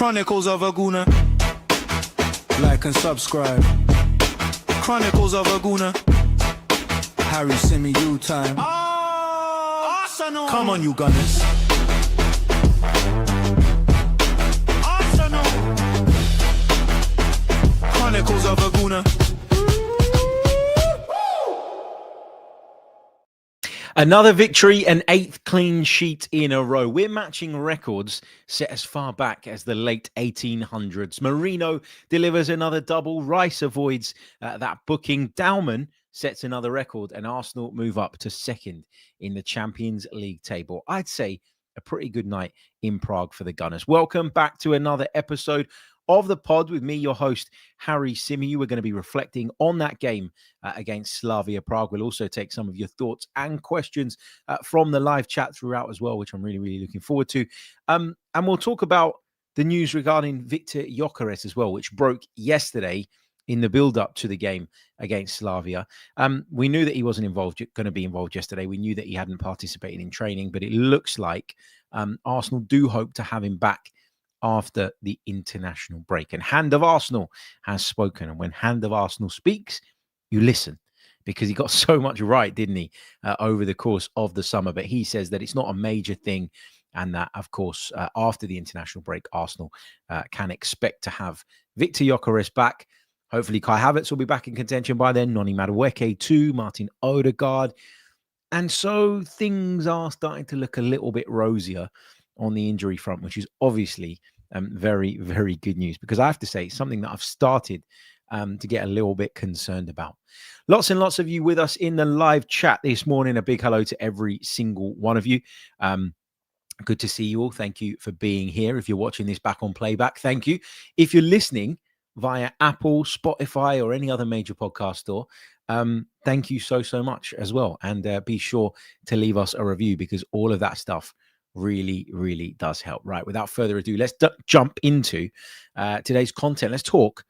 Chronicles of a Gooner. Like and subscribe. Chronicles of a Gooner. Harry Symeou time. Arsenal. Come on, you Gunners. Arsenal. Chronicles of a Gooner. Another victory, an 8th clean sheet in a row. We're matching records set as far back as the late 1800s. Mourino delivers another double. Rice avoids that booking. Dalman sets another record, and Arsenal move up to second in the Champions League table. I'd say a pretty good night in Prague for the Gunners. Welcome back to another episode of the pod with me, your host, Harry Symeou. We're going to be reflecting on that game against Slavia Prague. We'll also take some of your thoughts and questions from the live chat throughout as well, which I'm really looking forward to. And we'll talk about the news regarding Viktor Gyökeres as well, which broke yesterday in the build-up to the game against Slavia. We knew that he wasn't going to be involved yesterday. We knew that he hadn't participated in training, but it looks like Arsenal do hope to have him back after the international break. And Hand of Arsenal has spoken. And when Hand of Arsenal speaks, you listen, because he got so much right, didn't he, over the course of the summer. But he says that it's not a major thing, and that, of course, after the international break, Arsenal can expect to have Viktor Gyökeres back. Hopefully Kai Havertz will be back in contention by then. Noni Madueke too, Martin Odegaard. And so things are starting to look a little bit rosier on the injury front, which is obviously very good news, because I have to say, something that I've started to get a little bit concerned about. Lots and lots of you with us in the live chat this morning. A big hello to every single one of you. Good to see you all. Thank you for being here. If you're watching this back on playback, thank you. If you're listening via Apple, Spotify, or any other major podcast store, thank you so much as well. And be sure to leave us a review, because all of that stuff really does help. Right, without further ado, let's jump into today's content. Let's talk,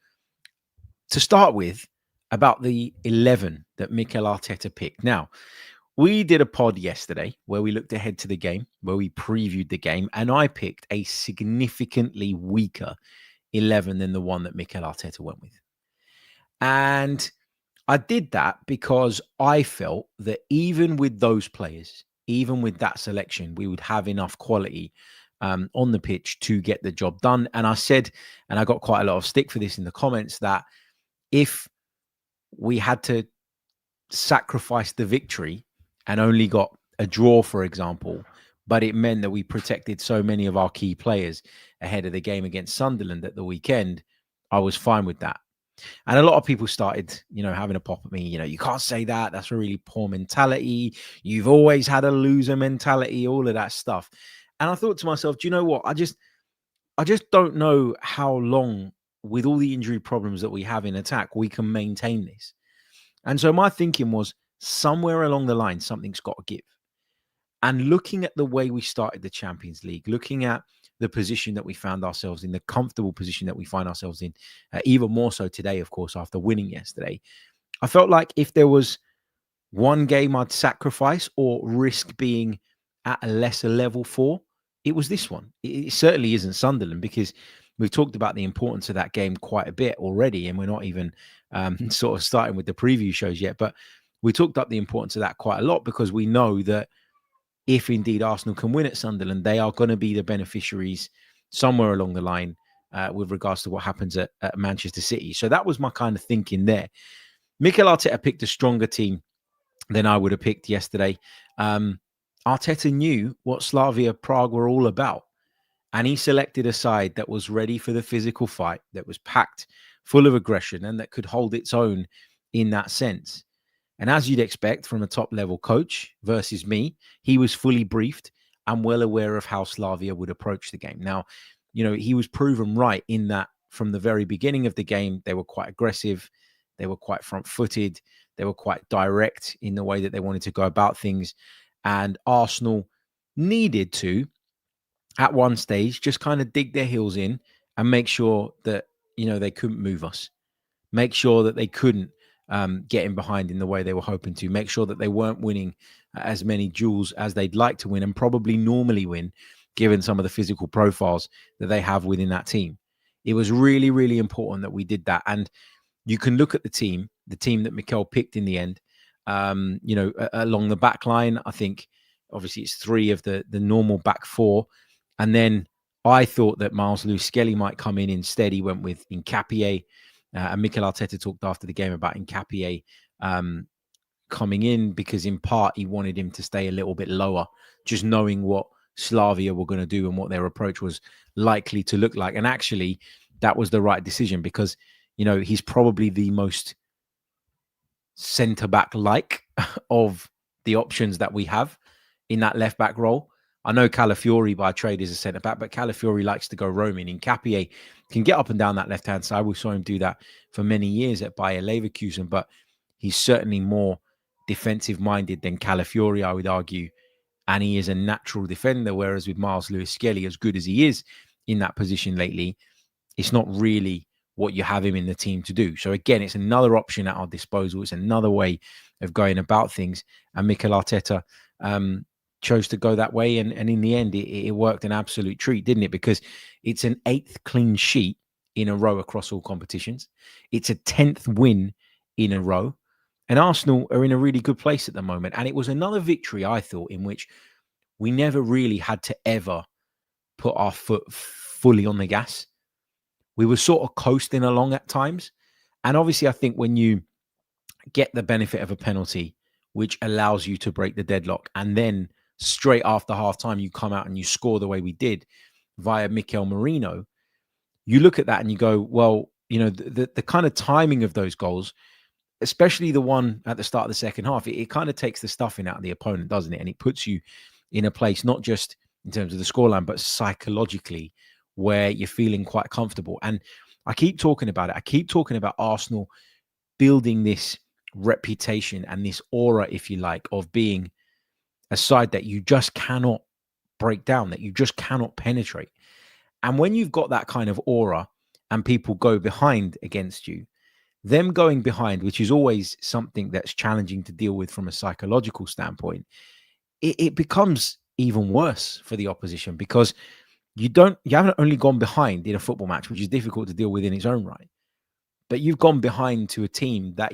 to start with, about the 11 that Mikel Arteta picked. Now, we did a pod yesterday where we looked ahead to the game, where we previewed the game, and I picked a significantly weaker 11 than the one that Mikel Arteta went with. And I did that because I felt that even with those players, even with that selection, we would have enough quality on the pitch to get the job done. And I said, and I got quite a lot of stick for this in the comments, that if we had to sacrifice the victory and only got a draw, for example, but it meant that we protected so many of our key players ahead of the game against Sunderland at the weekend, I was fine with that. And a lot of people started, having a pop at me. You can't say that. That's a really poor mentality. You've always had a loser mentality, all of that stuff. And I thought to myself, do you know what? I just don't know how long, with all the injury problems that we have in attack, we can maintain this. And so my thinking was, somewhere along the line, something's got to give. And looking at the way we started the Champions League, looking at the position that we found ourselves in, the comfortable position that we find ourselves in, even more so today, of course, after winning yesterday, I felt like if there was one game I'd sacrifice or risk being at a lesser level for, it was this one. It certainly isn't Sunderland, because we've talked about the importance of that game quite a bit already, and we're not even sort of starting with the preview shows yet, but we talked up the importance of that quite a lot, because we know that if indeed Arsenal can win at Sunderland, they are going to be the beneficiaries somewhere along the line with regards to what happens at Manchester City. So that was my kind of thinking there. Mikel Arteta picked a stronger team than I would have picked yesterday. Arteta knew what Slavia Prague were all about, and he selected a side that was ready for the physical fight, that was packed full of aggression, and that could hold its own in that sense. And as you'd expect from a top-level coach versus me, he was fully briefed and well aware of how Slavia would approach the game. Now, he was proven right in that from the very beginning of the game, they were quite aggressive, they were quite front-footed, they were quite direct in the way that they wanted to go about things. And Arsenal needed to, at one stage, just kind of dig their heels in and make sure that, they couldn't move us. Make sure that they couldn't get in behind in the way they were hoping to. Make sure that they weren't winning as many duels as they'd like to win and probably normally win given some of the physical profiles that they have within that team. It was really, really important that we did that. And you can look at the team that Mikel picked in the end, along the back line. I think obviously it's three of the normal back four. And then I thought that Miles Lewis-Skelly might come in instead. He went with Hincapie. And Mikel Arteta talked after the game about Hincapie coming in because in part he wanted him to stay a little bit lower, just knowing what Slavia were going to do and what their approach was likely to look like. And actually, that was the right decision because, he's probably the most centre-back-like of the options that we have in that left-back role. I know Calafiori by trade is a centre-back, but Calafiori likes to go roaming. Hincapie can get up and down that left-hand side. We saw him do that for many years at Bayer Leverkusen, but he's certainly more defensive-minded than Calafiori, I would argue. And he is a natural defender, whereas with Miles Lewis-Skelly, as good as he is in that position lately, it's not really what you have him in the team to do. So again, it's another option at our disposal. It's another way of going about things. And Mikel Arteta chose to go that way. And in the end, it worked an absolute treat, didn't it? Because it's an 8th clean sheet in a row across all competitions. It's a 10th win in a row. And Arsenal are in a really good place at the moment. And it was another victory, I thought, in which we never really had to ever put our foot fully on the gas. We were sort of coasting along at times. And obviously, I think when you get the benefit of a penalty, which allows you to break the deadlock, and then straight after half-time, you come out and you score the way we did via Mikel Merino, you look at that and you go, well, the kind of timing of those goals, especially the one at the start of the second half, it kind of takes the stuffing out of the opponent, doesn't it? And it puts you in a place, not just in terms of the scoreline, but psychologically, where you're feeling quite comfortable. And I keep talking about it. I keep talking about Arsenal building this reputation and this aura, if you like, of being a side that you just cannot break down, that you just cannot penetrate. And when you've got that kind of aura and people go behind against you, them going behind, which is always something that's challenging to deal with from a psychological standpoint, it becomes even worse for the opposition because you haven't only gone behind in a football match, which is difficult to deal with in its own right, but you've gone behind to a team that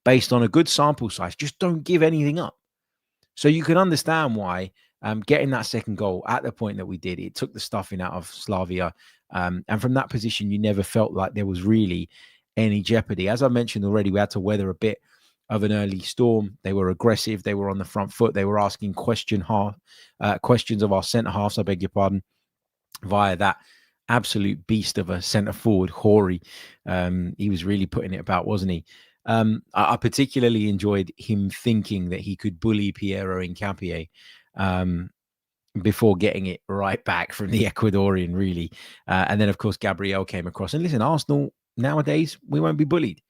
based on a good sample size, just don't give anything up. So you can understand why getting that second goal at the point that we did, it took the stuffing out of Slavia. And from that position, you never felt like there was really any jeopardy. As I mentioned already, we had to weather a bit of an early storm. They were aggressive. They were on the front foot. They were asking questions of our centre halves, I beg your pardon, via that absolute beast of a centre forward, Hori. He was really putting it about, wasn't he? I particularly enjoyed him thinking that he could bully Piero Hincapie before getting it right back from the Ecuadorian, really. And then, of course, Gabriel came across. And listen, Arsenal, nowadays, we won't be bullied.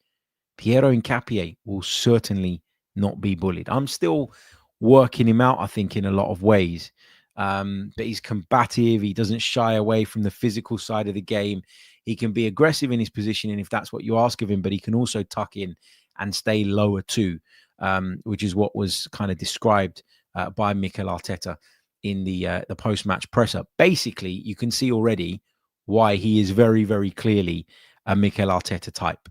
Piero Hincapie will certainly not be bullied. I'm still working him out, I think, in a lot of ways. But he's combative. He doesn't shy away from the physical side of the game. He can be aggressive in his positioning if that's what you ask of him, but he can also tuck in and stay lower too, which is what was kind of described by Mikel Arteta in the post-match presser. Basically, you can see already why he is very, very clearly a Mikel Arteta type.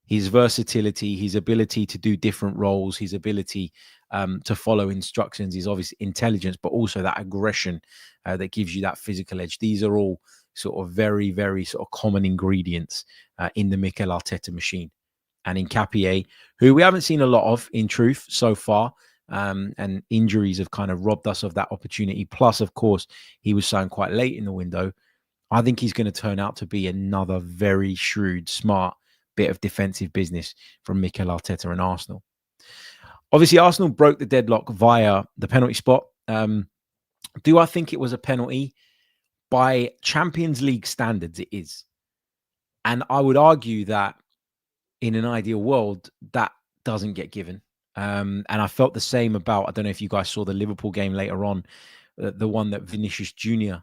His versatility, his ability to do different roles, his ability to follow instructions, his obvious intelligence, but also that aggression that gives you that physical edge. These are all sort of very, very sort of common ingredients in the Mikel Arteta machine. And Hincapie, who we haven't seen a lot of in truth so far, and injuries have kind of robbed us of that opportunity. Plus, of course, he was signed quite late in the window. I think he's going to turn out to be another very shrewd, smart bit of defensive business from Mikel Arteta and Arsenal. Obviously, Arsenal broke the deadlock via the penalty spot. Do I think it was a penalty? By Champions League standards, it is. And I would argue that in an ideal world, that doesn't get given. And I felt the same about, I don't know if you guys saw the Liverpool game later on, the one that Vinicius Jr.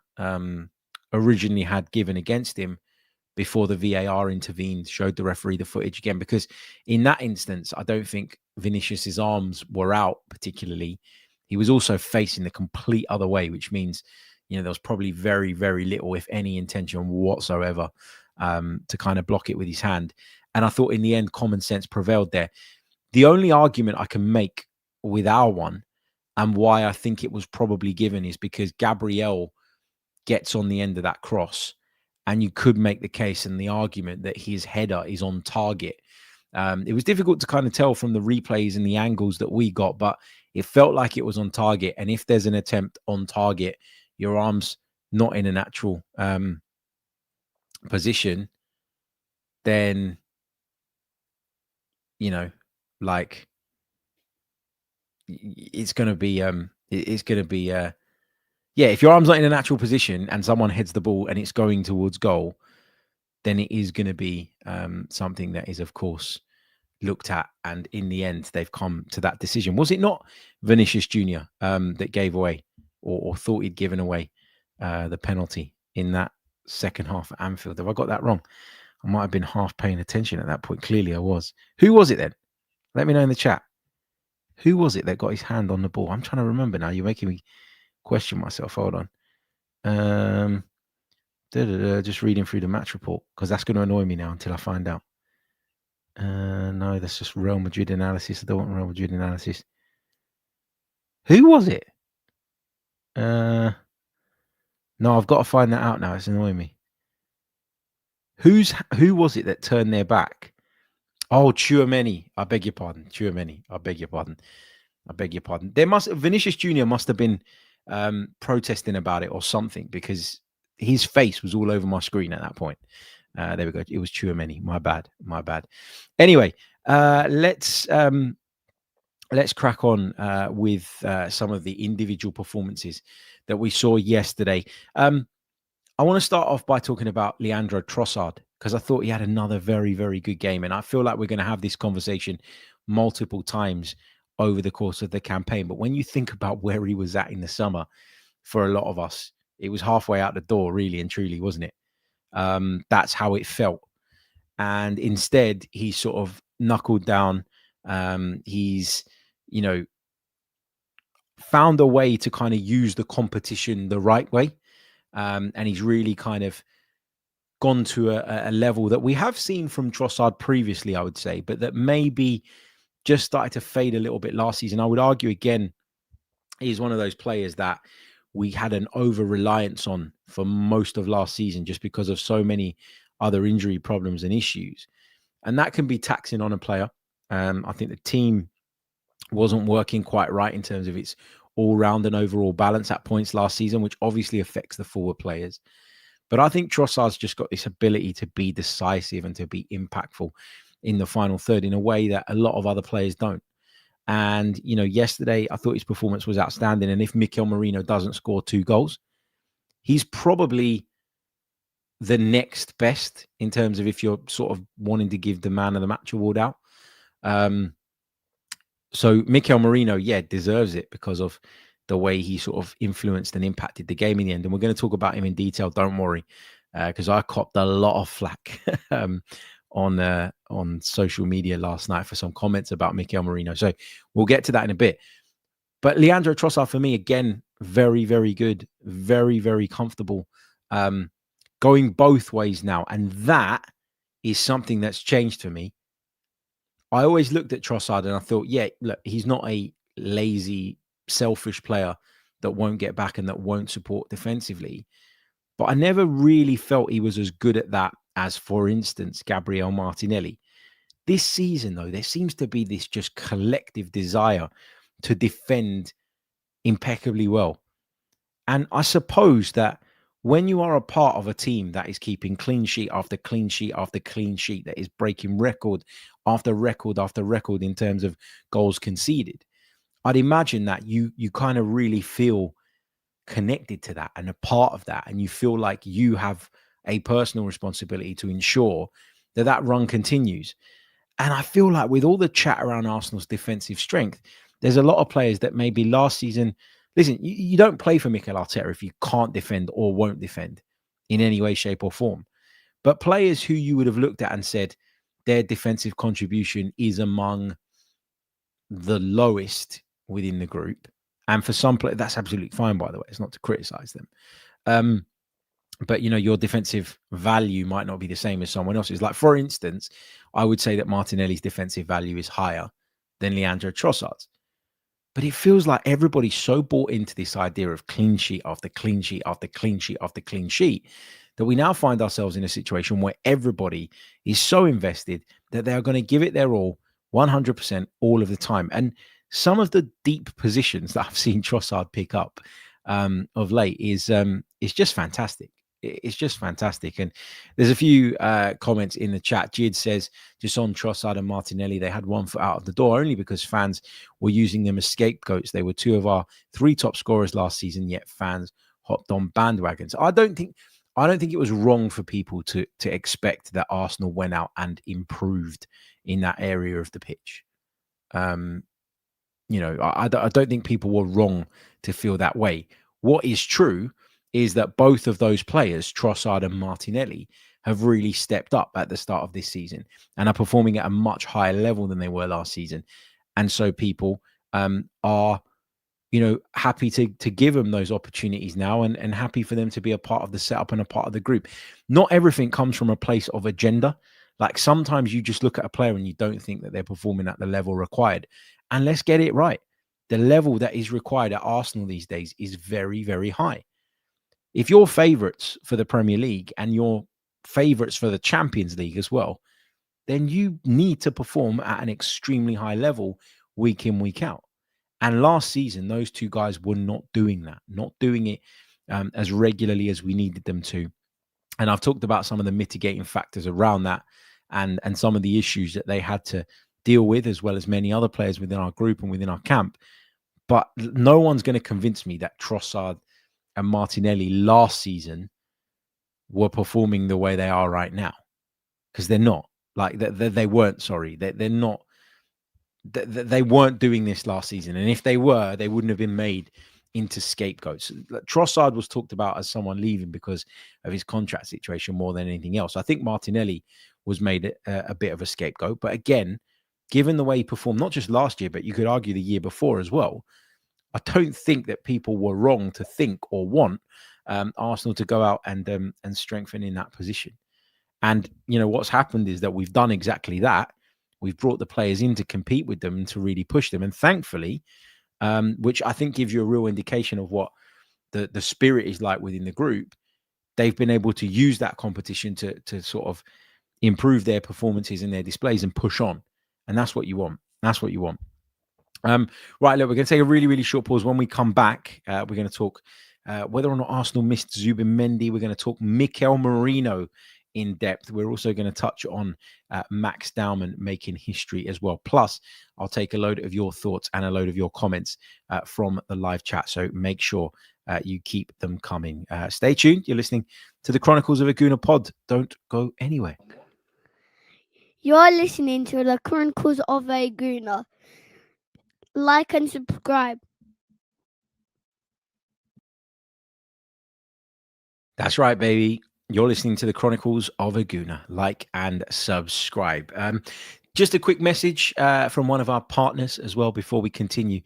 Originally had given against him before the VAR intervened, showed the referee the footage again, because in that instance, I don't think Vinicius's arms were out particularly. he was also facing the complete other way, which means, there was probably very, very little, if any, intention whatsoever to kind of block it with his hand. And I thought in the end, common sense prevailed there. The only argument I can make with our one and why I think it was probably given is because Gabriel gets on the end of that cross, and you could make the case and the argument that his header is on target. It was difficult to kind of tell from the replays and the angles that we got, but it felt like it was on target. And if there's an attempt on target, your arm's not in a natural position, then, like it's going to be, if your arm's not in a natural position and someone heads the ball and it's going towards goal, then it is going to be something that is, of course, looked at. And in the end, they've come to that decision. Was it not Vinicius Jr. That gave away or thought he'd given away the penalty in that second half at Anfield? Have I got that wrong? I might have been half paying attention at that point. Clearly I was. Who was it then? Let me know in the chat. Who was it that got his hand on the ball? I'm trying to remember now. You're making me question myself. Hold on. Just reading through the match report, because that's going to annoy me now until I find out. No, that's just Real Madrid analysis. I don't want Real Madrid analysis. Who was it? No, I've got to find that out now. It's annoying me. Who was it that turned their back? Oh, Tchouaméni. I beg your pardon. Tchouaméni. I beg your pardon. Vinicius Jr. must have been protesting about it or something, because his face was all over my screen at that point. There we go. It was Tchouaméni. My bad. Anyway, let's crack on with some of the individual performances that we saw yesterday. I want to start off by talking about Leandro Trossard, because I thought he had another very, very good game. And I feel like we're going to have this conversation multiple times over the course of the campaign. But when you think about where he was at in the summer, for a lot of us, it was halfway out the door, really and truly, wasn't it? That's how it felt. And instead, he sort of knuckled down. He's, found a way to kind of use the competition the right way. And he's really kind of gone to a level that we have seen from Trossard previously, I would say, but that maybe just started to fade a little bit last season. I would argue, again, he's one of those players that we had an over-reliance on for most of last season just because of so many other injury problems and issues. And that can be taxing on a player. I think the team wasn't working quite right in terms of its all-round and overall balance at points last season, which obviously affects the forward players. But I think Trossard's just got this ability to be decisive and to be impactful in the final third in a way that a lot of other players don't. And, yesterday, I thought his performance was outstanding. And if Mikel Merino doesn't score 2 goals, he's probably the next best in terms of if you're sort of wanting to give the man of the match award out. So Mikel Merino, deserves it because of the way he sort of influenced and impacted the game in the end. And we're going to talk about him in detail, don't worry, because I copped a lot of flack on social media last night for some comments about Mikel Merino. So we'll get to that in a bit. But Leandro Trossard, for me, again, very, very good, very, very comfortable, going both ways now. And that is something that's changed for me. I always looked at Trossard and I thought, look, he's not a lazy, selfish player that won't get back and that won't support defensively. But I never really felt he was as good at that as, for instance, Gabriel Martinelli. This season, though, there seems to be this just collective desire to defend impeccably well. And I suppose that when you are a part of a team that is keeping clean sheet after clean sheet after clean sheet, that is breaking record after record after record in terms of goals conceded, I'd imagine that you kind of really feel connected to that and a part of that. And you feel like you have a personal responsibility to ensure that that run continues. And I feel like with all the chat around Arsenal's defensive strength, there's a lot of players that maybe last season, listen, you don't play for Mikel Arteta if you can't defend or won't defend in any way, shape or form. But players who you would have looked at and said their defensive contribution is among the lowest within the group, And for some players, that's absolutely fine, by the way. It's not to criticize them. But, your defensive value might not be the same as someone else's. Like, for instance, I would say that Martinelli's defensive value is higher than Leandro Trossard's. But it feels like everybody's so bought into this idea of clean sheet after clean sheet after clean sheet after clean sheet that we now find ourselves in a situation where everybody is so invested that they are going to give it their all 100% all of the time. And some of the deep positions that I've seen Trossard pick up of late is just fantastic. It's just fantastic. And there's a few comments in the chat. Jid says, just on Trossard and Martinelli, they had one foot out of the door only because fans were using them as scapegoats. They were two of our 3 top scorers last season, yet fans hopped on bandwagons. I don't think it was wrong for people to expect that Arsenal went out and improved in that area of the pitch. I don't think people were wrong to feel that way. What is true is that both of those players, Trossard and Martinelli, have really stepped up at the start of this season and are performing at a much higher level than they were last season. And so people are, happy to give them those opportunities now and happy for them to be a part of the setup and a part of the group. Not everything comes from a place of agenda. Like, sometimes you just look at a player and you don't think that they're performing at the level required. And let's get it right. The level that is required at Arsenal these days is very, very high. If you're favourites for the Premier League and you're favourites for the Champions League as well, then you need to perform at an extremely high level week in, week out. And last season, those two guys were not doing that, not doing it as regularly as we needed them to. And I've talked about some of the mitigating factors around that and some of the issues that they had to deal with, as well as many other players within our group and within our camp. But no one's going to convince me that Trossard and Martinelli last season were performing the way they are right now, because they're not. Like, they weren't. Sorry, they're not. They weren't doing this last season, and if they were, they wouldn't have been made into scapegoats. Trossard was talked about as someone leaving because of his contract situation more than anything else. I think Martinelli was made a bit of a scapegoat, but again, given the way he performed, not just last year, but you could argue the year before as well, I don't think that people were wrong to think or want Arsenal to go out and strengthen in that position. And, what's happened is that we've done exactly that. We've brought the players in to compete with them and to really push them. And thankfully, which I think gives you a real indication of what the spirit is like within the group, they've been able to use that competition to sort of improve their performances and their displays and push on. And that's what you want. That's what you want. Right, look, we're going to take a really, really short pause. When we come back, we're going to talk whether or not Arsenal missed Zubimendi. We're going to talk Mikel Merino in depth. We're also going to touch on Max Dalman making history as well. Plus, I'll take a load of your thoughts and a load of your comments from the live chat. So make sure you keep them coming. Stay tuned. You're listening to the Chronicles of a Gooner pod. Don't go anywhere. You're listening to the Chronicles of a Gooner. Like and subscribe. That's right, baby. You're listening to the Chronicles of a Gooner. Like and subscribe. Just a quick message from one of our partners as well before we continue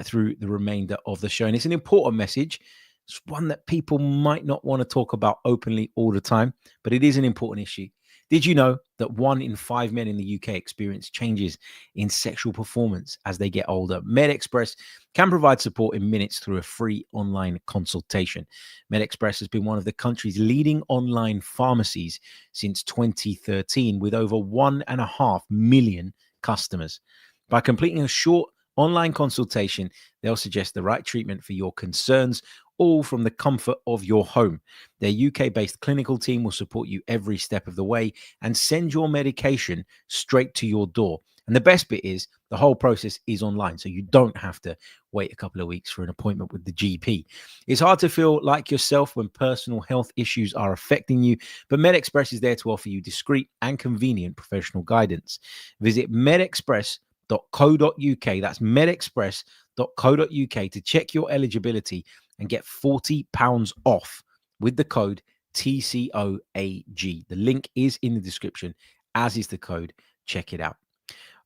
through the remainder of the show. And it's an important message. It's one that people might not want to talk about openly all the time, but it is an important issue. Did you know that 1 in 5 men in the UK experience changes in sexual performance as they get older? MedExpress can provide support in minutes through a free online consultation. MedExpress has been one of the country's leading online pharmacies since 2013 with over 1.5 million customers. By completing a short online consultation, they'll suggest the right treatment for your concerns, all from the comfort of your home. Their UK-based clinical team will support you every step of the way and send your medication straight to your door. And the best bit is the whole process is online, so you don't have to wait a couple of weeks for an appointment with the GP. It's hard to feel like yourself when personal health issues are affecting you, but MedExpress is there to offer you discreet and convenient professional guidance. Visit medexpress.co.uk. That's medexpress.co.uk to check your eligibility and get £40 off with the code TCOAG. The link is in the description, as is the code. Check it out.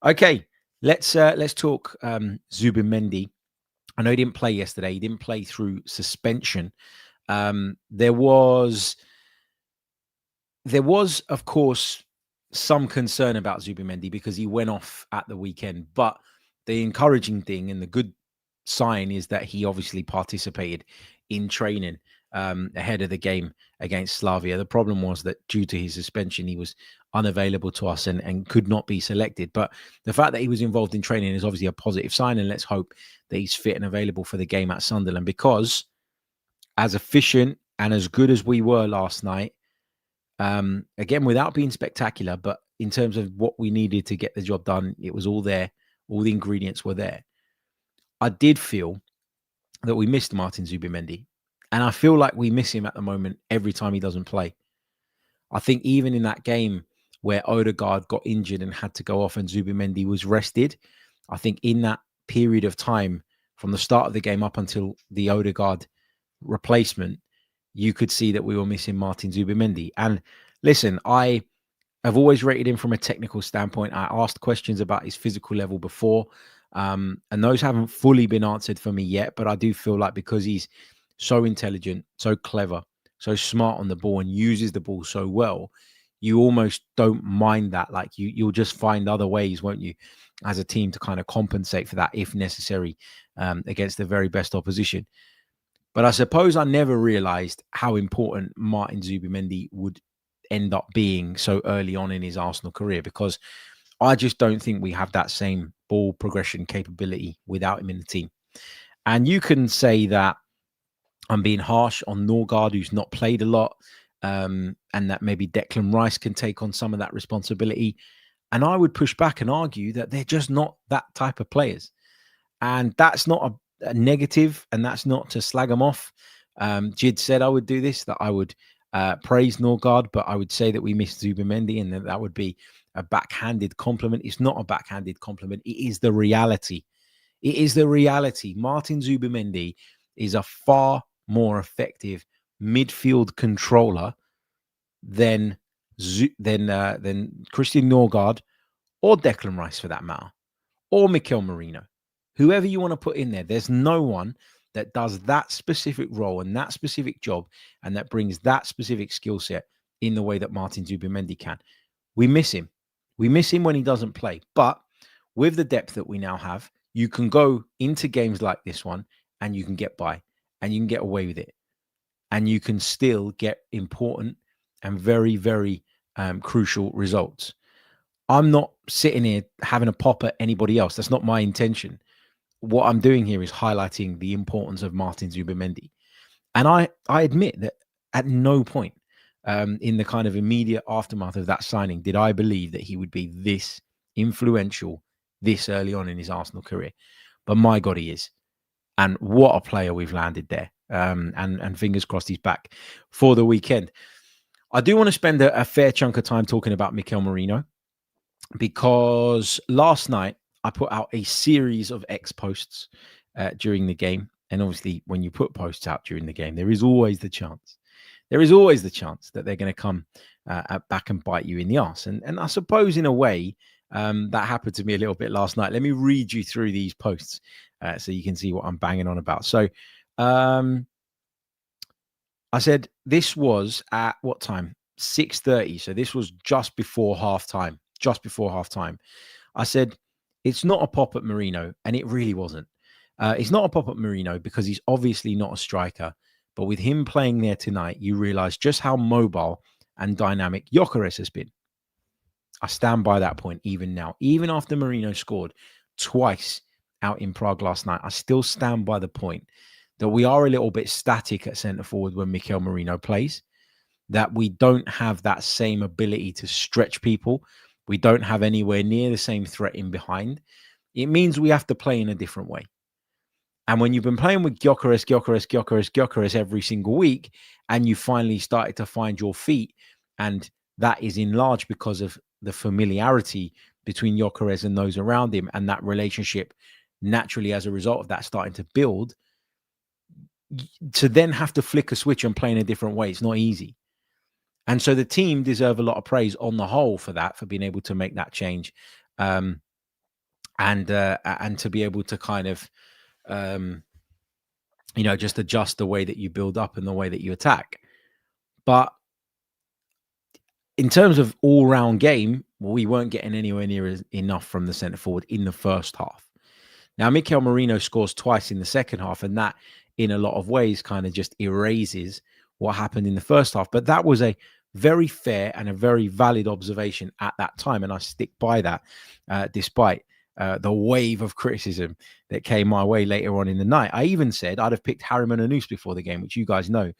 Okay, let's talk Zubimendi. I know he didn't play yesterday. He didn't play through suspension. There was, of course, some concern about Zubimendi because he went off at the weekend. But the encouraging thing and the good sign is that he obviously participated in training ahead of the game against Slavia. The problem was that due to his suspension, he was unavailable to us and could not be selected. But the fact that he was involved in training is obviously a positive sign, and let's hope that he's fit and available for the game at Sunderland, because as efficient and as good as we were last night, again, without being spectacular, but in terms of what we needed to get the job done, it was all there. All the ingredients were there. I did feel that we missed Martin Zubimendi, and I feel like we miss him at the moment every time he doesn't play. I think even in that game where Odegaard got injured and had to go off and Zubimendi was rested, I think in that period of time from the start of the game up until the Odegaard replacement, you could see that we were missing Martin Zubimendi. And listen, I have always rated him from a technical standpoint. I asked questions about his physical level before, and those haven't fully been answered for me yet. But I do feel like because he's so intelligent, so clever, so smart on the ball and uses the ball so well, you almost don't mind that. Like you'll just find other ways, won't you, as a team to kind of compensate for that if necessary against the very best opposition. But I suppose I never realized how important Martin Zubimendi would end up being so early on in his Arsenal career, because I just don't think we have that same ball progression capability without him in the team. And you can say that I'm being harsh on Norgard, who's not played a lot, and that maybe Declan Rice can take on some of that responsibility. And I would push back and argue that they're just not that type of players. And that's not a negative, and that's not to slag them off. Jid said I would do this, that I would praise Norgard, but I would say that we missed Zubimendi, and that would be a backhanded compliment. It's not a backhanded compliment. It is the reality. It is the reality. Martin Zubimendi is a far more effective midfield controller than Christian Norgard or Declan Rice, for that matter, or Mikel Merino. Whoever you want to put in there, there's no one that does that specific role and that specific job and that brings that specific skill set in the way that Martin Zubimendi can. We miss him. We miss him when he doesn't play. But with the depth that we now have, you can go into games like this one and you can get by and you can get away with it. And you can still get important and very, very crucial results. I'm not sitting here having a pop at anybody else. That's not my intention. What I'm doing here is highlighting the importance of Martin Zubimendi. And I admit that at no point in the kind of immediate aftermath of that signing did I believe that he would be this influential this early on in his Arsenal career. But my God, he is. And what a player we've landed there. And fingers crossed he's back for the weekend. I do want to spend a fair chunk of time talking about Mikel Merino, because last night I put out a series of X posts during the game. And obviously, when you put posts out during the game, there is always the chance. There is always the chance that they're going to come back and bite you in the arse. And I suppose in a way that happened to me a little bit last night. Let me read you through these posts so you can see what I'm banging on about. So I said this was at what time? 6:30. So this was just before halftime. Just before halftime. I said, it's not a pop at Merino, and it really wasn't. It's not a pop at Merino because he's obviously not a striker. But with him playing there tonight, you realize just how mobile and dynamic Gyökeres has been. I stand by that point even now. Even after Mourino scored twice out in Prague last night, I still stand by the point that we are a little bit static at centre forward when Mikel Merino plays, that we don't have that same ability to stretch people. We don't have anywhere near the same threat in behind. It means we have to play in a different way. And when you've been playing with Gyökeres every single week, and you finally started to find your feet, and that is in large because of the familiarity between Gyökeres and those around him, and that relationship naturally as a result of that starting to build, to then have to flick a switch and play in a different way, it's not easy. And so the team deserve a lot of praise on the whole for that, for being able to make that change, and to be able to kind of just adjust the way that you build up and the way that you attack. But in terms of all-round game, we weren't getting anywhere near enough from the centre forward in the first half. Now, Mikel Merino scores twice in the second half, and that, in a lot of ways, kind of just erases what happened in the first half. But that was a very fair and a very valid observation at that time, and I stick by that, despite the wave of criticism that came my way later on in the night. I even said I'd have picked Harriman and Noose before the game, which you guys know,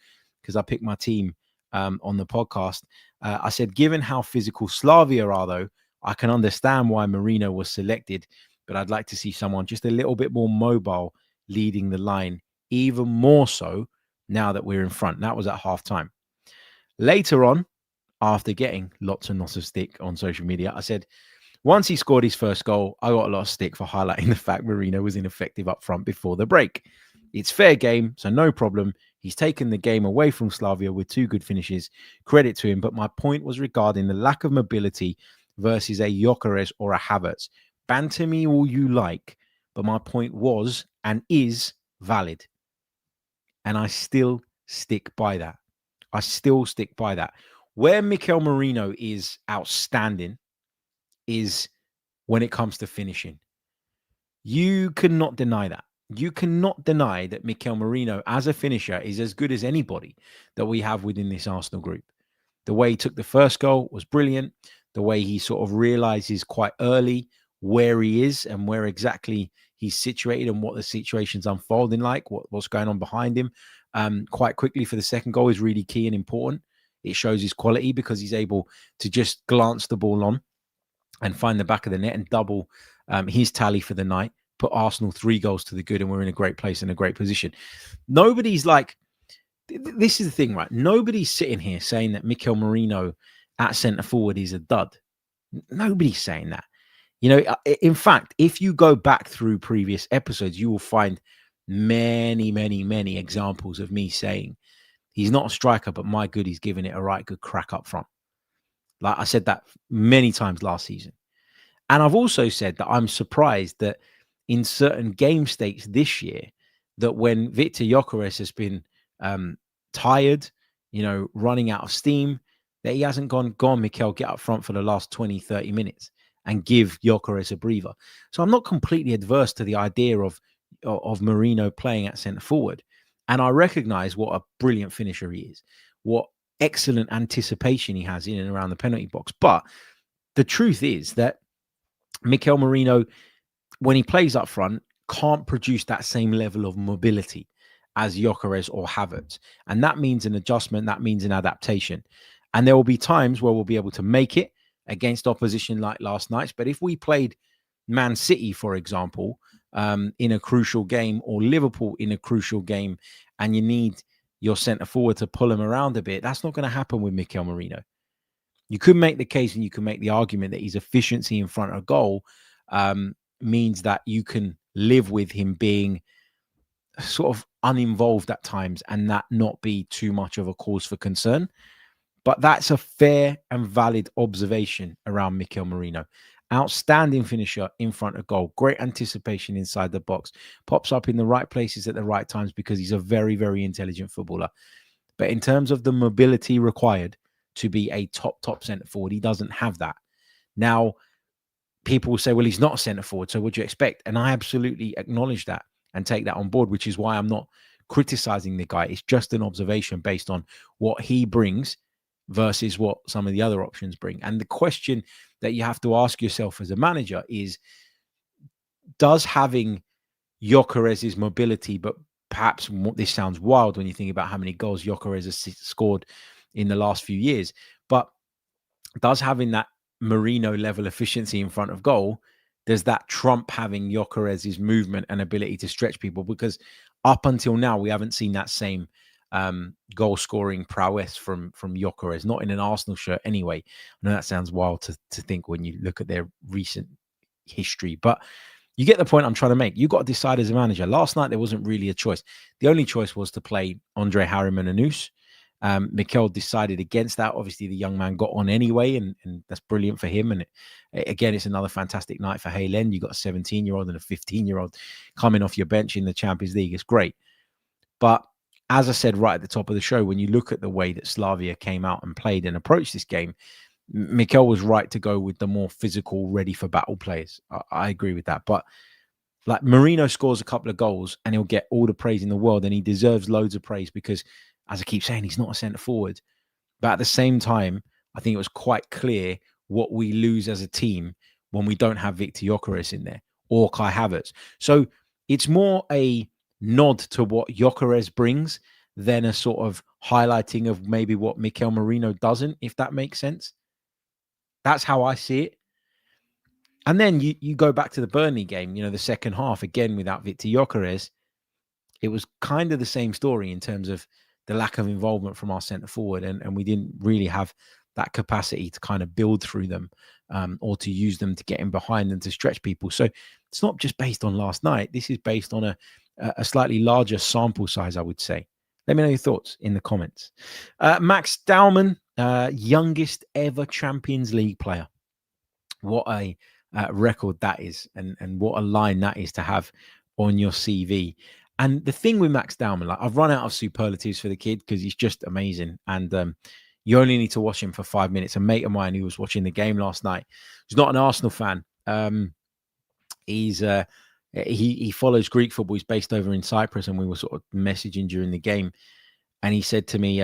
because I picked my team on the podcast. I said, given how physical Slavia are, though, I can understand why Mourino was selected, but I'd like to see someone just a little bit more mobile leading the line, even more so now that we're in front. That was at halftime. Later on, after getting lots and lots of stick on social media, I said, once he scored his first goal, I got a lot of stick for highlighting the fact Mourino was ineffective up front before the break. It's fair game, so no problem. He's taken the game away from Slavia with 2 good finishes. Credit to him. But my point was regarding the lack of mobility versus a Gyökeres or a Havertz. Banter me all you like, but my point was and is valid. And I still stick by that. I still stick by that. Where Mikel Merino is outstanding is when it comes to finishing. You cannot deny that. You cannot deny that Mikel Merino as a finisher is as good as anybody that we have within this Arsenal group. The way he took the first goal was brilliant. The way he sort of realizes quite early where he is and where exactly he's situated and what the situation's unfolding like, what's going on behind him quite quickly for the second goal is really key and important. It shows his quality because he's able to just glance the ball on and find the back of the net and double his tally for the night, put Arsenal 3 goals to the good, and we're in a great place and a great position. Nobody's like, this is the thing, right? Nobody's sitting here saying that Mikel Merino at centre forward is a dud. Nobody's saying that. In fact, if you go back through previous episodes, you will find many, many, many examples of me saying he's not a striker, but my good, he's giving it a right good crack up front. Like I said that many times last season. And I've also said that I'm surprised that in certain game states this year, that when Viktor Gyökeres has been tired, running out of steam, that he hasn't gone, Mikel, get up front for the last 20, 30 minutes and give Gyökeres a breather. So I'm not completely adverse to the idea of Mourino playing at centre forward. And I recognize what a brilliant finisher he is, what excellent anticipation he has in and around the penalty box. But the truth is that Mikel Merino, when he plays up front, can't produce that same level of mobility as Gyökeres or Havertz. And that means an adjustment, that means an adaptation. And there will be times where we'll be able to make it against opposition like last night's. But if we played Man City, for example, in a crucial game, or Liverpool in a crucial game, and you need your centre forward to pull him around a bit, that's not going to happen with Mikel Merino. You could make the case and you can make the argument that his efficiency in front of goal means that you can live with him being sort of uninvolved at times and that not be too much of a cause for concern. But that's a fair and valid observation around Mikel Merino. Outstanding finisher in front of goal. Great anticipation inside the box. Pops up in the right places at the right times because he's a very, very intelligent footballer. But in terms of the mobility required to be a top centre forward, he doesn't have that. Now, people will say, well, he's not a centre forward, so what do you expect? And I absolutely acknowledge that and take that on board, which is why I'm not criticizing the guy. It's just an observation based on what he brings versus what some of the other options bring. And the question that you have to ask yourself as a manager is, does having Gyökeres' mobility, but perhaps this sounds wild when you think about how many goals Gyökeres has scored in the last few years, but does having that Merino level efficiency in front of goal, does that trump having Gyökeres' movement and ability to stretch people? Because up until now, we haven't seen that same goal scoring prowess from Gyökeres, not in an Arsenal shirt anyway. I know that sounds wild to think when you look at their recent history, but you get the point I'm trying to make. You got to decide as a manager. Last night, there wasn't really a choice. The only choice was to play Andre Harriman and Noose. Mikel decided against that. Obviously, the young man got on anyway, and that's brilliant for him. And again, it's another fantastic night for Haylen. You got a 17-year-old and a 15-year-old coming off your bench in the Champions League. It's great. But as I said right at the top of the show, when you look at the way that Slavia came out and played and approached this game, Mikel was right to go with the more physical, ready for battle players. I agree with that. But like Mourino scores a couple of goals and he'll get all the praise in the world, and he deserves loads of praise because, as I keep saying, he's not a centre forward. But at the same time, I think it was quite clear what we lose as a team when we don't have Victor Gyökeres in there or Kai Havertz. So it's more a nod to what Gyökeres brings than a sort of highlighting of maybe what Mikel Merino doesn't, if that makes sense. That's how I see it. And then you go back to the Burnley game, the second half, again, without Victor Gyökeres. It was kind of the same story in terms of the lack of involvement from our centre forward. And we didn't really have that capacity to kind of build through them or to use them to get in behind and to stretch people. So it's not just based on last night. This is based on a slightly larger sample size, I would say. Let me know your thoughts in the comments. Max Dalman, youngest ever Champions League player. What a record that is, and what a line that is to have on your CV. And the thing with Max Dalman, like, I've run out of superlatives for the kid because he's just amazing. And you only need to watch him for 5 minutes. A mate of mine who was watching the game last night, who's not an Arsenal fan, he follows Greek football. He's based over in Cyprus, and we were sort of messaging during the game. And he said to me,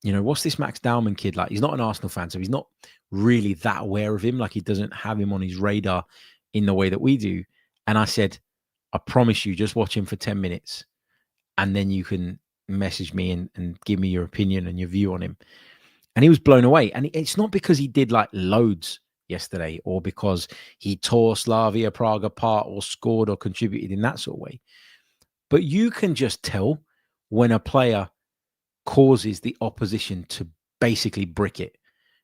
what's this Max Dalman kid like? He's not an Arsenal fan, so he's not really that aware of him. Like, he doesn't have him on his radar in the way that we do. And I said, I promise you, just watch him for 10 minutes and then you can message me and give me your opinion and your view on him. And he was blown away. And it's not because he did like loads yesterday or because he tore Slavia Prague apart or scored or contributed in that sort of way. But you can just tell when a player causes the opposition to basically brick it.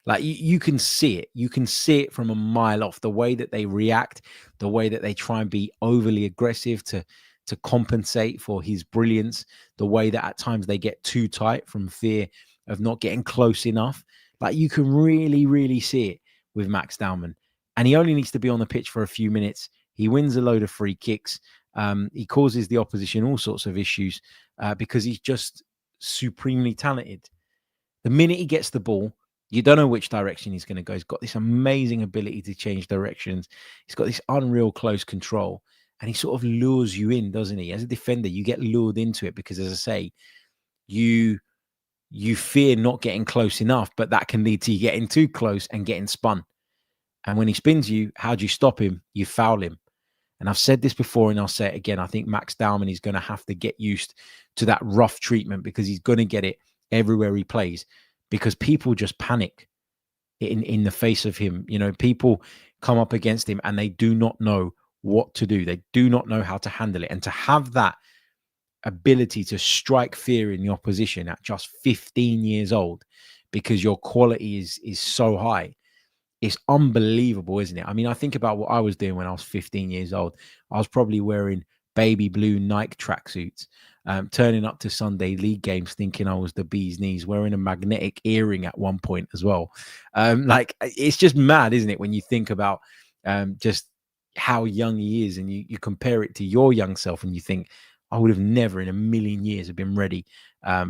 Like, you can see it. You can see it from a mile off, the way that they react, the way that they try and be overly aggressive to compensate for his brilliance, the way that at times they get too tight from fear of not getting close enough. Like, you can really, really see it with Max Dalman. And he only needs to be on the pitch for a few minutes. He wins a load of free kicks. He causes the opposition all sorts of issues because he's just supremely talented. The minute he gets the ball, you don't know which direction he's going to go. He's got this amazing ability to change directions. He's got this unreal close control, and he sort of lures you in, doesn't he? As a defender, you get lured into it because, as I say, you fear not getting close enough, but that can lead to you getting too close and getting spun. And when he spins you, how do you stop him? You foul him. And I've said this before and I'll say it again. I think Max Dalman is going to have to get used to that rough treatment because he's going to get it everywhere he plays, because people just panic in the face of him. People come up against him and they do not know what to do. They do not know how to handle it. And to have that ability to strike fear in the opposition at just 15 years old because your quality is so high, it's unbelievable, isn't it? I mean, I think about what I was doing when I was 15 years old. I was probably wearing baby blue Nike tracksuits, turning up to Sunday league games thinking I was the bee's knees, wearing a magnetic earring at one point as well. It's just mad, isn't it, when you think about just how young he is, and you compare it to your young self and you think, I would have never in a million years have been ready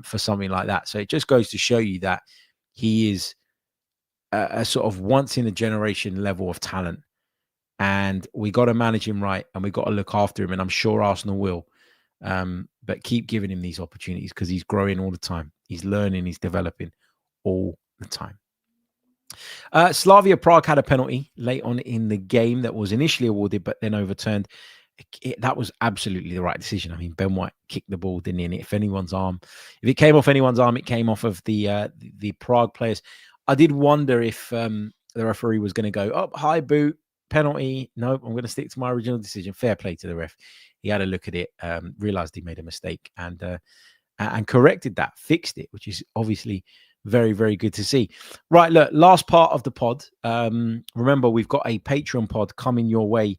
for something like that. So it just goes to show you that he is a sort of once in a generation level of talent, and we got to manage him right, and we got to look after him, and I'm sure Arsenal will. But keep giving him these opportunities because he's growing all the time. He's learning, he's developing all the time. Slavia Prague had a penalty late on in the game that was initially awarded but then overturned. That was absolutely the right decision. I mean, Ben White kicked the ball, didn't he? And if it came off anyone's arm, it came off of the Prague players. I did wonder if the referee was going to go, oh, high boot, penalty. Nope, I'm going to stick to my original decision. Fair play to the ref. He had a look at it, realized he made a mistake, and corrected that, fixed it, which is obviously very, very good to see. Right, look, last part of the pod. Remember, we've got a Patreon pod coming your way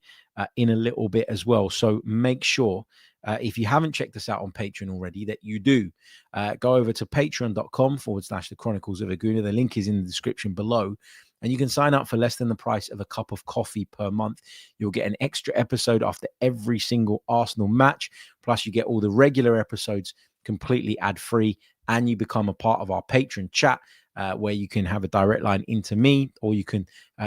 in a little bit as well. So make sure, if you haven't checked us out on Patreon already, that you do. Go over to patreon.com/the Chronicles of Aguna. The link is in the description below. And you can sign up for less than the price of a cup of coffee per month. You'll get an extra episode after every single Arsenal match. Plus, you get all the regular episodes completely ad-free. And you become a part of our patron chat, where you can have a direct line into me, or you can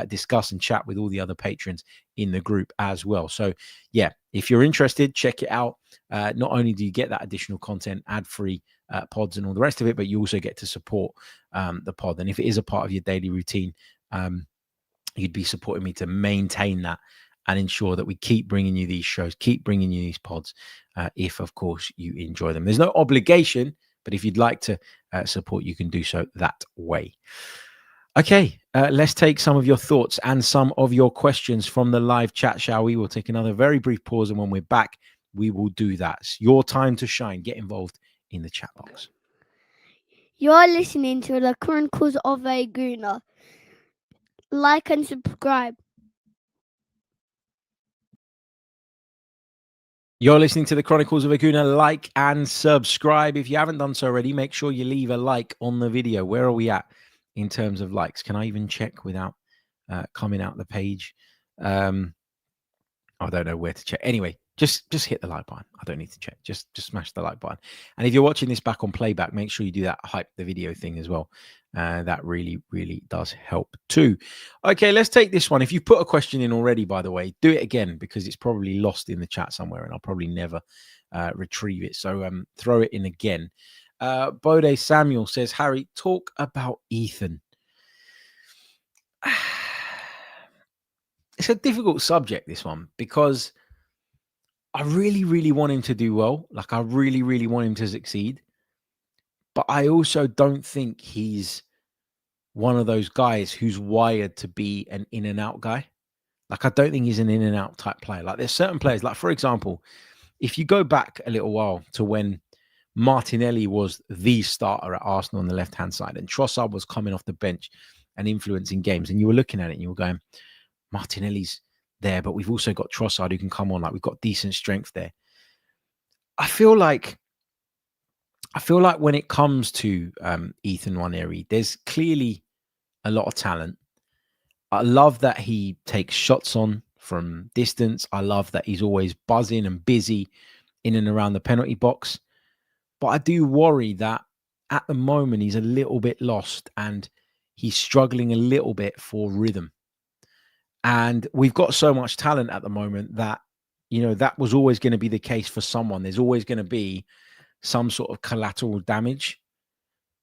discuss and chat with all the other patrons in the group as well. So, yeah, if you're interested, check it out. Not only do you get that additional content, ad-free pods and all the rest of it, but you also get to support the pod. And if it is a part of your daily routine, you'd be supporting me to maintain that and ensure that we keep bringing you these shows, keep bringing you these pods, if, of course, you enjoy them. There's no obligation, but if you'd like to support, you can do so that way. Okay, let's take some of your thoughts and some of your questions from the live chat, shall we? We'll take another very brief pause, and when we're back, we will do that. It's your time to shine. Get involved in the chat box. You're listening to the Chronicles of a Gooner. Like and subscribe. You're listening to the Chronicles of a Gooner. Like and subscribe. If you haven't done so already, make sure you leave a like on the video. Where are we at in terms of likes? Can I even check without coming out the page? I don't know where to check. Anyway, just hit the like button. I don't need to check. Just smash the like button. And if you're watching this back on playback, make sure you do that hype the video thing as well. That really, really does help too. Okay, let's take this one. If you put a question in already, by the way, do it again, because it's probably lost in the chat somewhere and I'll probably never retrieve it. So throw it in again. Bode Samuel says, Harry, talk about Ethan. It's a difficult subject, this one, because I really, really want him to do well. Like, I really, really want him to succeed. But I also don't think he's one of those guys who's wired to be an in and out guy. Like, I don't think he's an in and out type player. Like, there's certain players, like, for example, if you go back a little while to when Martinelli was the starter at Arsenal on the left-hand side and Trossard was coming off the bench and influencing games, and you were looking at it and you were going, Martinelli's there, but we've also got Trossard who can come on. Like, we've got decent strength there. I feel like when it comes to Ethan Nwaneri, there's clearly a lot of talent. I love that he takes shots on from distance. I love that he's always buzzing and busy in and around the penalty box. But I do worry that at the moment he's a little bit lost and he's struggling a little bit for rhythm. And we've got so much talent at the moment that, you know, that was always going to be the case for someone. There's always going to be some sort of collateral damage.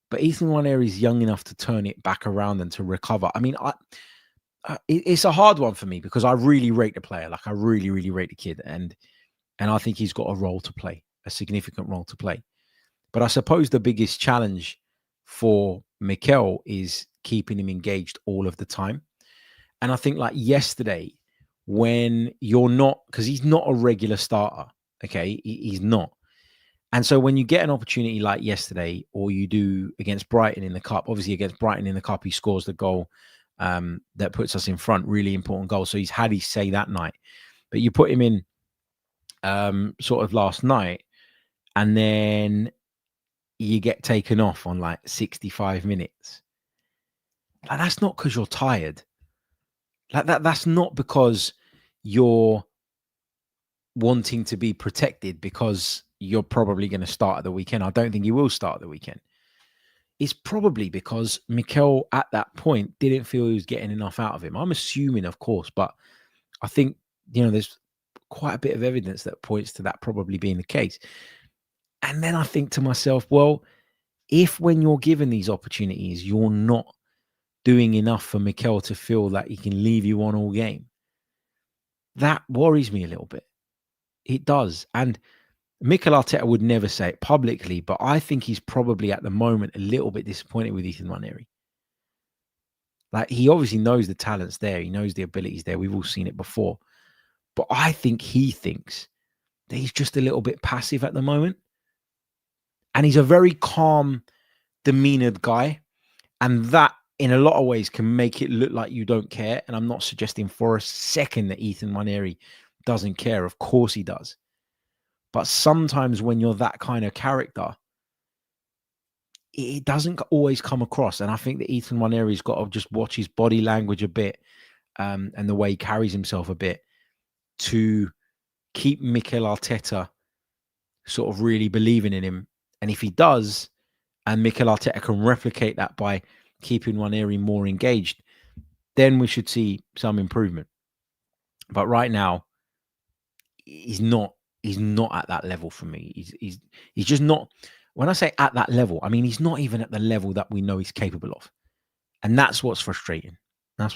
But Ethan Nwaneri is young enough to turn it back around and to recover. I mean, it's a hard one for me because I really rate the player. Like, I really, really rate the kid. And I think he's got a role to play, a significant role to play. But I suppose the biggest challenge for Mikel is keeping him engaged all of the time. And I think, like, yesterday, when you're not, because he's not a regular starter, okay? He's not. And so when you get an opportunity like yesterday, or you do against Brighton in the Cup, obviously against Brighton in the Cup, he scores the goal that puts us in front, really important goal. So he's had his say that night. But you put him in sort of last night, and then you get taken off on like 65 minutes. Like, that's not because you're tired. Like, that's not because you're wanting to be protected because you're probably going to start at the weekend. I don't think you will start at the weekend. It's probably because Mikel at that point didn't feel he was getting enough out of him. I'm assuming, of course, but I think, you know, there's quite a bit of evidence that points to that probably being the case. And then I think to myself, well, if when you're given these opportunities, you're not doing enough for Mikel to feel that he can leave you on all game, that worries me a little bit. It does. And Mikel Arteta would never say it publicly, but I think he's probably at the moment a little bit disappointed with Ethan Nwaneri. Like, he obviously knows the talent's there. He knows the ability's there. We've all seen it before. But I think he thinks that he's just a little bit passive at the moment. And he's a very calm, demeanored guy. And that, in a lot of ways, can make it look like you don't care. And I'm not suggesting for a second that Ethan Nwaneri doesn't care. Of course he does. But sometimes when you're that kind of character, it doesn't always come across. And I think that Ethan Nwaneri's got to just watch his body language a bit, and the way he carries himself a bit, to keep Mikel Arteta sort of really believing in him. And if he does, and Mikel Arteta can replicate that by keeping Nwaneri more engaged, then we should see some improvement. But right now, he's not at that level for me. He's just not. When I say at that level, I mean he's not even at the level that we know he's capable of. And that's what's frustrating. But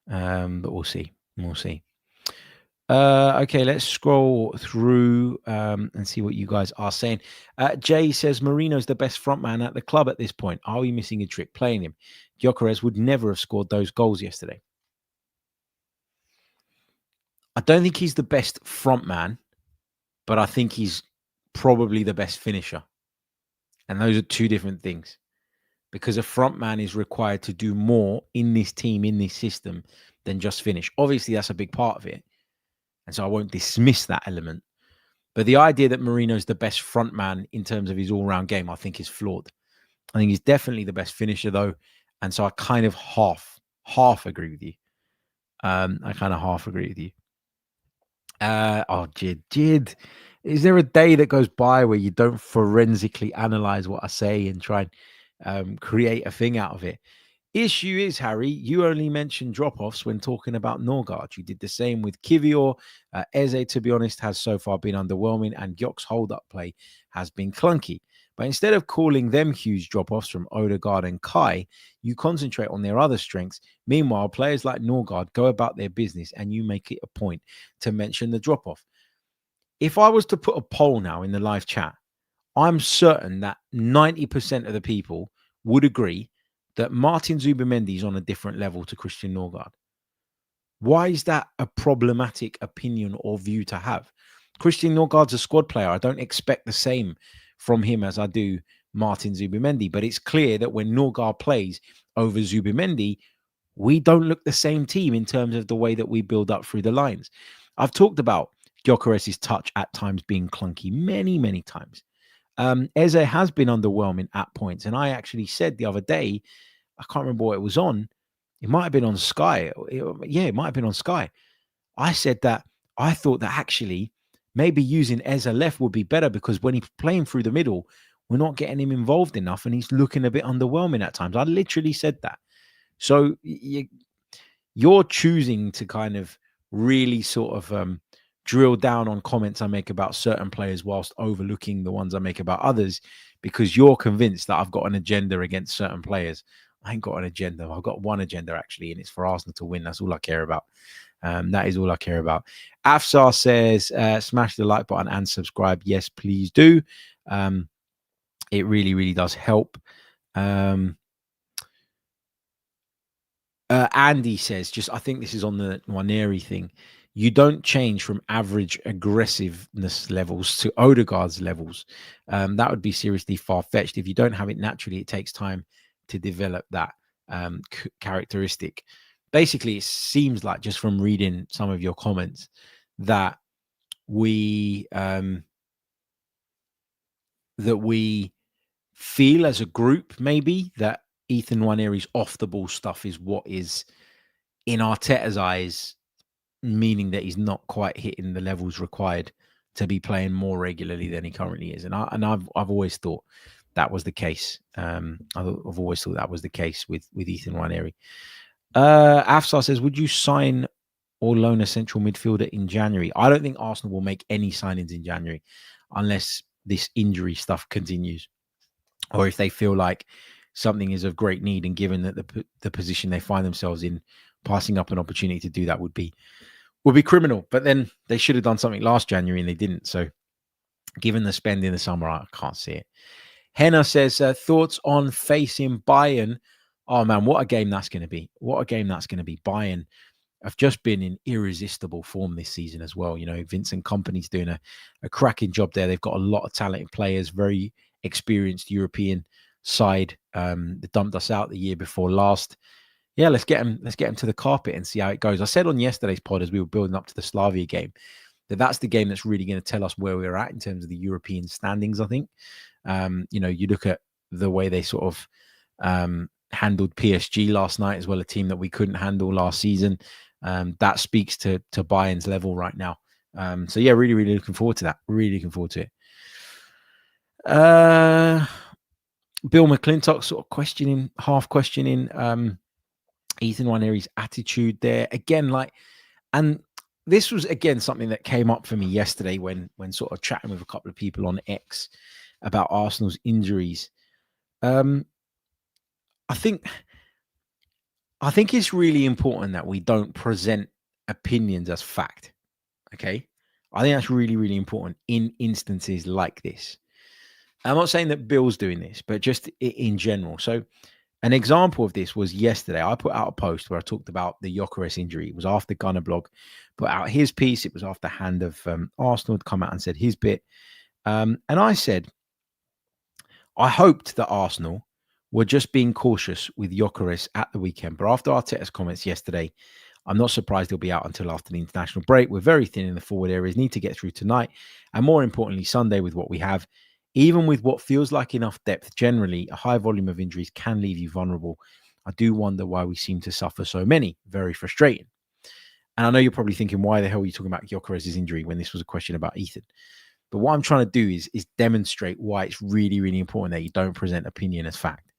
we'll see. Okay, let's scroll through and see what you guys are saying. Jay says Mourino's the best front man at the club at this point. Are we missing a trick playing him? Gyökeres would never have scored those goals yesterday. I don't think he's the best front man, but I think he's probably the best finisher. And those are two different things. Because a front man is required to do more in this team, in this system, than just finish. Obviously, that's a big part of it. And so I won't dismiss that element. But the idea that Mourino's the best front man in terms of his all-round game, I think is flawed. I think he's definitely the best finisher, though. And so I kind of half agree with you. Jid. Is there a day that goes by where you don't forensically analyze what I say and try and create a thing out of it? Issue is, Harry, you only mention drop-offs when talking about Norgard. You did the same with Kivior. Eze, to be honest, has so far been underwhelming, and Gyök's hold-up play has been clunky. But instead of calling them huge drop-offs from Odegaard and Kai, you concentrate on their other strengths. Meanwhile, players like Norgard go about their business, and you make it a point to mention the drop-off. If I was to put a poll now in the live chat, I'm certain that 90% of the people would agree that Martin Zubimendi is on a different level to Christian Norgard. Why is that a problematic opinion or view to have? Christian Norgard's a squad player. I don't expect the same from him as I do Martin Zubimendi. But it's clear that when Norgard plays over Zubimendi, we don't look the same team in terms of the way that we build up through the lines. I've talked about Gyökeres' touch at times being clunky many, many times. Eze has been underwhelming at points. And I actually said the other day, I can't remember what it was on. It might have been on Sky. It might have been on Sky. I said that I thought that actually maybe using Eze left would be better because when he's playing through the middle, we're not getting him involved enough and he's looking a bit underwhelming at times. I literally said that. So you're choosing to kind of really sort of drill down on comments I make about certain players whilst overlooking the ones I make about others because you're convinced that I've got an agenda against certain players. I ain't got an agenda. I've got one agenda, actually, and it's for Arsenal to win. That's all I care about. That is all I care about. Afsar says, smash the like button and subscribe. Yes, please do. It really, really does help. Andy says, I think this is on the Nwaneri thing. You don't change from average aggressiveness levels to Odegaard's levels. That would be seriously far-fetched. If you don't have it naturally, it takes time to develop that characteristic. Basically, it seems like just from reading some of your comments that we feel as a group maybe that Ethan Nwaneri's off-the-ball stuff is what is, in Arteta's eyes, meaning that he's not quite hitting the levels required to be playing more regularly than he currently is. And I've always thought that was the case. I've always thought that was the case with Ethan Nwaneri. Afsar says, would you sign or loan a central midfielder in January? I don't think Arsenal will make any signings in January unless this injury stuff continues, or if they feel like something is of great need, and given that the position they find themselves in, passing up an opportunity to do that would be criminal. But then they should have done something last January and they didn't. So given the spend in the summer, I can't see it. Henna says, thoughts on facing Bayern? Oh man, what a game that's going to be. Bayern have just been in irresistible form this season as well. You know, Vincent Kompany's doing a cracking job there. They've got a lot of talented players, very experienced European side. They dumped us out the year before last. Yeah, let's get them to the carpet and see how it goes. I said on yesterday's pod as we were building up to the Slavia game that's the game that's really going to tell us where we're at in terms of the European standings, I think. You look at the way they sort of handled PSG last night as well, a team that we couldn't handle last season. That speaks to Bayern's level right now. So yeah, really, really looking forward to that. Really looking forward to it. Bill McClintock sort of half questioning Ethan Nwaneri's attitude there. Again, and this was again something that came up for me yesterday when sort of chatting with a couple of people on X about Arsenal's injuries. I think it's really important that we don't present opinions as fact. Okay. I think that's really, really important in instances like this. I'm not saying that Bill's doing this, but just in general. So an example of this was yesterday. I put out a post where I talked about the Gyökeres injury. It was after Gunner Blog put out his piece. It was after Hand of Arsenal had come out and said his bit. And I said, I hoped that Arsenal were just being cautious with Gyökeres at the weekend. But after Arteta's comments yesterday, I'm not surprised he'll be out until after the international break. We're very thin in the forward areas, need to get through tonight. And more importantly, Sunday with what we have. Even with what feels like enough depth, generally, a high volume of injuries can leave you vulnerable. I do wonder why we seem to suffer so many. Very frustrating. And I know you're probably thinking, why the hell are you talking about Gyökeres' injury when this was a question about Ethan? But what I'm trying to do is demonstrate why it's really, really important that you don't present opinion as fact.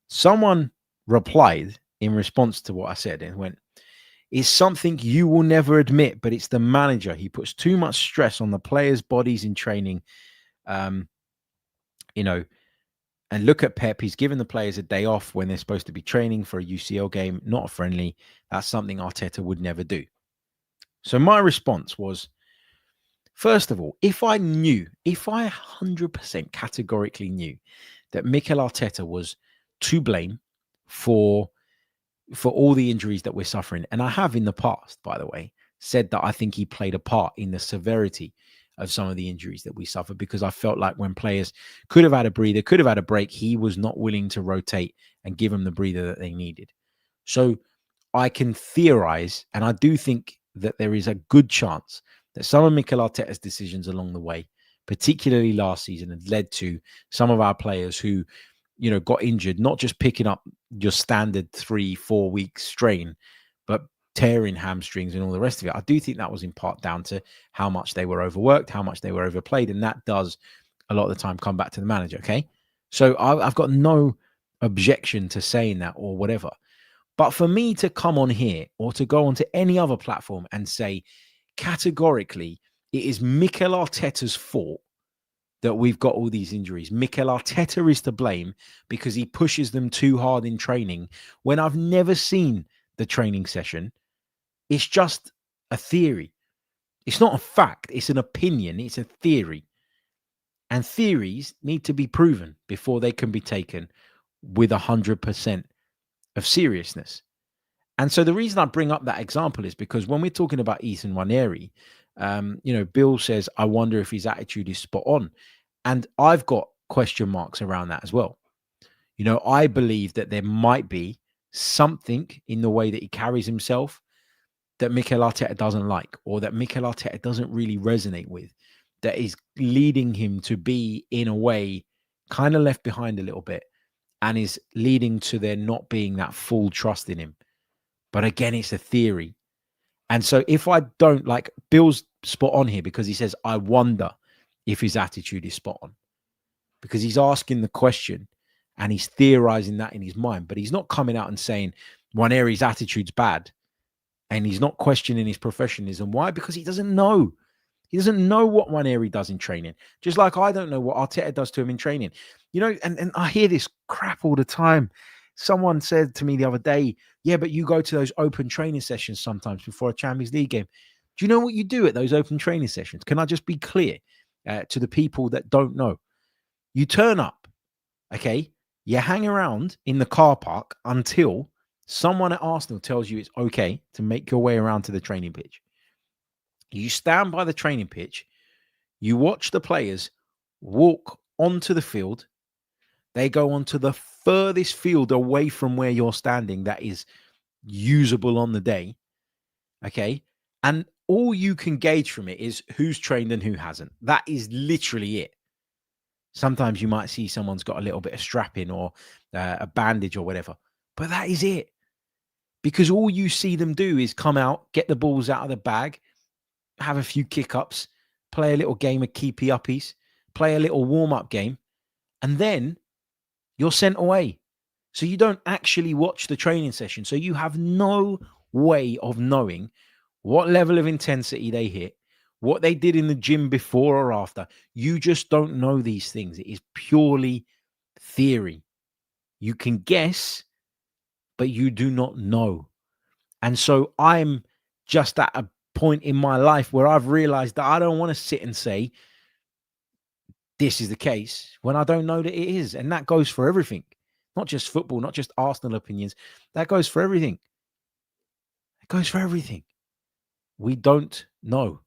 Someone replied in response to what I said and went, it's something you will never admit, but it's the manager. He puts too much stress on the players' bodies in training. And look at Pep. He's given the players a day off when they're supposed to be training for a UCL game, not a friendly. That's something Arteta would never do. So my response was, first of all, if I 100% categorically knew that Mikel Arteta was to blame for all the injuries that we're suffering, and I have in the past, by the way, said that I think he played a part in the severity of some of the injuries that we suffer, because I felt like when players could have had a breather, could have had a break, he was not willing to rotate and give them the breather that they needed. So I can theorize, and I do think that there is a good chance that some of Mikel Arteta's decisions along the way, particularly last season, had led to some of our players who, got injured, not just picking up your standard 3-4 week strain, but tearing hamstrings and all the rest of it. I do think that was in part down to how much they were overworked, how much they were overplayed. And that does a lot of the time come back to the manager. Okay. So I've got no objection to saying that or whatever. But for me to come on here or to go onto any other platform and say categorically, it is Mikel Arteta's fault that we've got all these injuries. Mikel Arteta is to blame because he pushes them too hard in training, when I've never seen the training session. It's just a theory. It's not a fact. It's an opinion. It's a theory. And theories need to be proven before they can be taken with 100% of seriousness. And so the reason I bring up that example is because when we're talking about Ethan Nwaneri, Bill says, I wonder if his attitude is spot on. And I've got question marks around that as well. I believe that there might be something in the way that he carries himself that Mikel Arteta doesn't like, or that Mikel Arteta doesn't really resonate with, that is leading him to be, in a way, kind of left behind a little bit, and is leading to there not being that full trust in him. But again, it's a theory. And so if I don't, like, Bill's spot on here because he says, I wonder if his attitude is spot on, because he's asking the question and he's theorizing that in his mind, but he's not coming out and saying Nwaneri's attitude's bad. And he's not questioning his professionalism. Why? Because he doesn't know. He doesn't know what Nwaneri does in training. Just like I don't know what Arteta does to him in training. And I hear this crap all the time. Someone said to me the other day, yeah, but you go to those open training sessions sometimes before a Champions League game. Do you know what you do at those open training sessions? Can I just be clear to the people that don't know? You turn up, okay? You hang around in the car park until someone at Arsenal tells you it's okay to make your way around to the training pitch. You stand by the training pitch. You watch the players walk onto the field. They go onto the furthest field away from where you're standing that is usable on the day. Okay. And all you can gauge from it is who's trained and who hasn't. That is literally it. Sometimes you might see someone's got a little bit of strapping or a bandage or whatever. But that is it. Because all you see them do is come out, get the balls out of the bag, have a few kick-ups, play a little game of keepy-uppies, play a little warm-up game, and then you're sent away. So you don't actually watch the training session. So you have no way of knowing what level of intensity they hit, what they did in the gym before or after. You just don't know these things. It is purely theory. You can guess, but you do not know. And so I'm just at a point in my life where I've realized that I don't want to sit and say this is the case when I don't know that it is. And that goes for everything, not just football, not just Arsenal opinions. That goes for everything. It goes for everything. We don't know.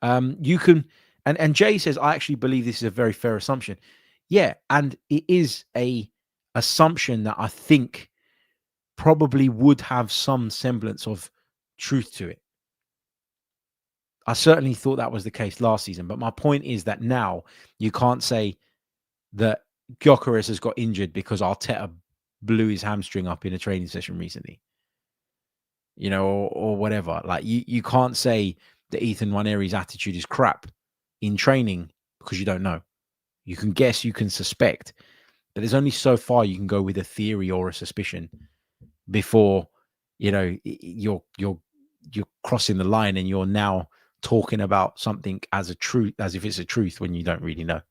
You can, and Jay says, I actually believe this is a very fair assumption. Yeah, and it is a assumption that I think probably would have some semblance of truth to it. I certainly thought that was the case last season, but my point is that now you can't say that Gyökeres has got injured because Arteta blew his hamstring up in a training session recently, you know, or whatever. Like you can't say that Ethan Nwaneri's attitude is crap in training because you don't know. You can guess, you can suspect, but there's only so far you can go with a theory or a suspicion before, you know, you're crossing the line and you're now talking about something as a truth, as if it's a truth when you don't really know.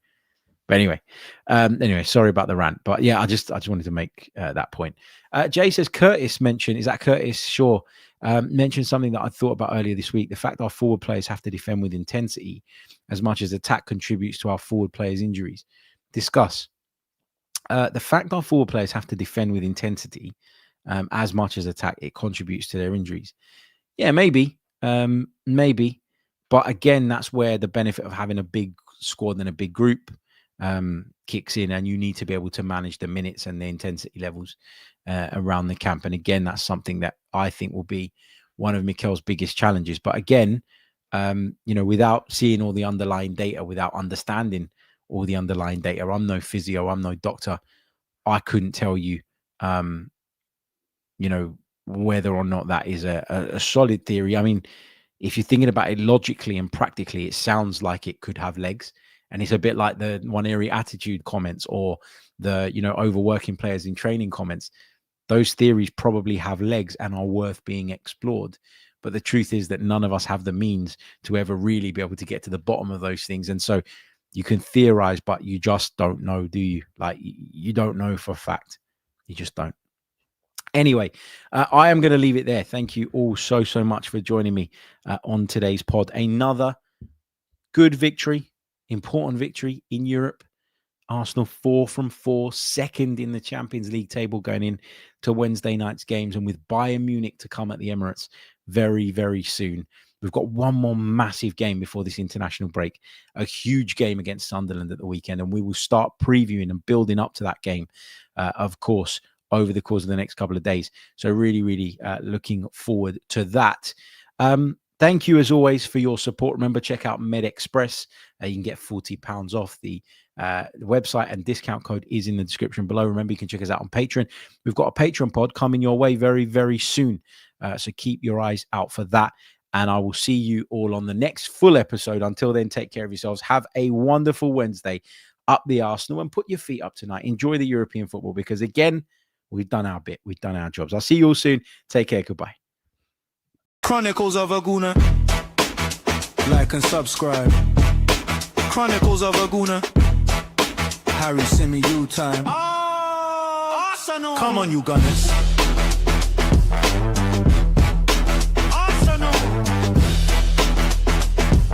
But anyway, sorry about the rant. But yeah, I just wanted to make that point. Jay says Curtis mentioned, is that Curtis? Sure. Mentioned something that I thought about earlier this week. The fact our forward players have to defend with intensity as much as attack contributes to our forward players' injuries. Discuss. The fact our forward players have to defend with intensity as much as attack, it contributes to their injuries. Yeah, maybe. But again, that's where the benefit of having a big squad and a big group kicks in, and you need to be able to manage the minutes and the intensity levels around the camp. And again, that's something that I think will be one of Mikel's biggest challenges. But again, you know, without seeing all the underlying data, without understanding all the underlying data, I'm no physio, I'm no doctor. I couldn't tell you, you know, whether or not that is a solid theory. I mean, if you're thinking about it logically and practically, it sounds like it could have legs. And it's a bit like the Nwaneri attitude comments or the, you know, overworking players in training comments. Those theories probably have legs and are worth being explored. But the truth is that none of us have the means to ever really be able to get to the bottom of those things. And so you can theorize, but you just don't know, do you? Like, you don't know for a fact. You just don't. Anyway, I am going to leave it there. Thank you all so much for joining me on today's pod. Another good victory, important victory in Europe. Arsenal 4 from 4, second in the Champions League table going in to Wednesday night's games, and with Bayern Munich to come at the Emirates very, very soon. We've got one more massive game before this international break, a huge game against Sunderland at the weekend, and we will start previewing and building up to that game, of course, over the course of the next couple of days. So really looking forward to that. Thank you, as always, for your support. Remember, check out MedExpress. You can get £40 off. The website and discount code is in the description below. Remember, you can check us out on Patreon. We've got a Patreon pod coming your way very, very soon. So keep your eyes out for that. And I will see you all on the next full episode. Until then, take care of yourselves. Have a wonderful Wednesday. Up the Arsenal and put your feet up tonight. Enjoy the European football because, again, we've done our bit. We've done our jobs. I'll see you all soon. Take care. Goodbye. Chronicles of a Gooner. Like and subscribe. Chronicles of a Gooner. Harry Symeou time. Arsenal. Come on, you Gunners. Arsenal.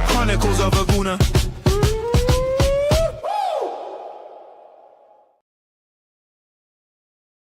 Chronicles of a Gooner.